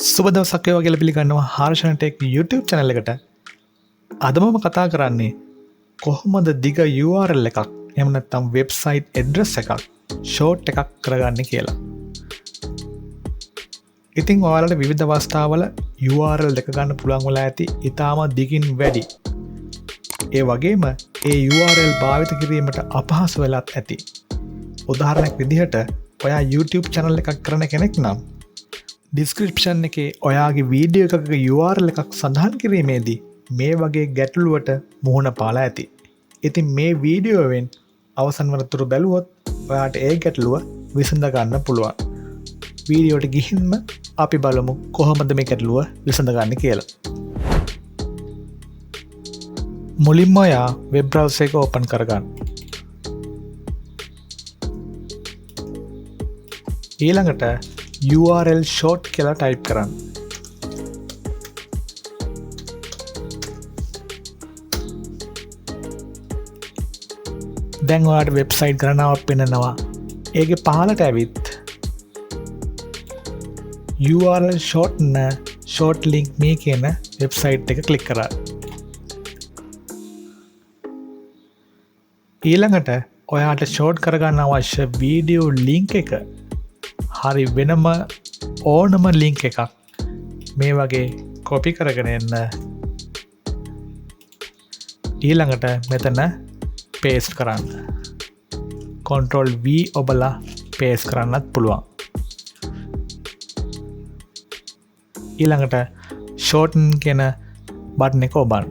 සුබ දවසක් වේවා කියලා පිළිගන්නවා හර්ෂණ ටෙක් YouTube channel එකට. අද මම කතා කරන්නේ කොහොමද දිග URL එකක් එහෙම නැත්නම් website address එකක් short එකක් කරගන්නේ කියලා. ඉතින් ඔයාලට විවිධ අවස්ථාවල URL දෙක ගන්න පුළුවන් වෙලා ඇති ඊටාම දිගින් වැඩි. ඒ වගේම ඒ URL භාවිත කිරීමට අපහසු වෙලත් ඇති. උදාහරණයක් විදිහට ඔයා YouTube channel එකක් කරන කෙනෙක් නම් ඩිස්ක්‍රිප්ෂන් එකේ ඔයාගේ වීඩියෝ එකක URL එකක් සඳහන් කිරීමේදී මේ වගේ ගැටලුවට මුහුණ පාලා ඇති. ඉතින් මේ වීඩියෝවෙන් අවසන් වනතුරු බැලුවොත් ඔයාට ඒ ගැටලුව විසඳ ගන්න පුළුවන්. වීඩියෝට ගිහින්ම අපි බලමු කොහොමද මේ ගැටලුව විසඳගන්නේ කියලා. මුලින්ම ඔයා වෙබ් බ්‍රවුසර් එක ඕපන් කරගන්න. ඊළඟට URL short කියලා ටයිප් කරන්න. දැන් ඔයාට වෙබ්සයිට් ගණනාවක් පෙන්නනවා. ඒකේ පහළට ඇවිත් URL short link me කියන වෙබ්සයිට් එක ක්ලික් කරා. ඊළඟට ඔයාට ෂෝට් කරගන්න අවශ්‍ය වීඩියෝ ලින්ක් එක හරි වෙනම ඕනම ලින්ක් එකක් මේ වගේ කොපි කරගෙන එන්න. ඊළඟට මෙතන පේස්ට් කරන්න. Ctrl V ඔබලා පේස්ට් කරන්නත් පුළුවන්. ඊළඟට shorten කියන බටන් එක ඔබන්න.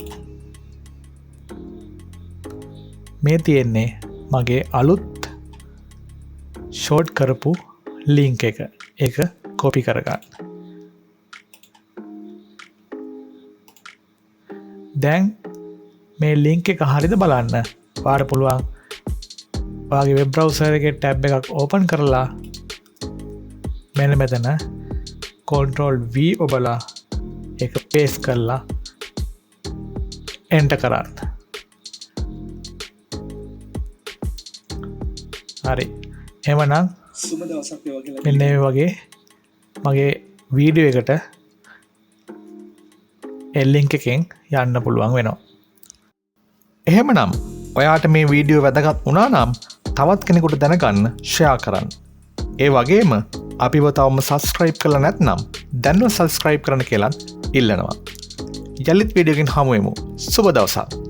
මේ තියෙන්නේ මගේ අලුත් ෂෝට් කරපු ලින්ක් එක කොපි කරගන්න. දැන් මේ ලින්ක් එක හරිද බලන්න වාට පුළුවන් වගේ වෙබ් බ්‍රවුසර් එකේ ටැබ් එකක් ඕපන් කරලා මෙන්න මෙතන Ctrl V ඔබලා ඒක පේස්ට් කරලා එන්ටර් කරන්න. හරි. එහෙමනම් සුබ දවසක් වේවා කියලා මෙන්න මේ වගේ මගේ වීඩියෝ එකට ලින්ක් එකෙන් යන්න පුළුවන් වෙනවා. එහෙමනම් ඔයාට මේ වීඩියෝ වැදගත් වුණා නම් තවත් කෙනෙකුට දැනගන්න ෂෙයා කරන්න. ඒ වගේම අපිව තවම සබස්ක්‍රයිබ් කරලා නැත්නම් දැන්ව සබස්ක්‍රයිබ් කරන්න කියලා ඉල්ලනවා. යලිත් වීඩියෝකින් හමු වෙමු. සුබ දවසක්.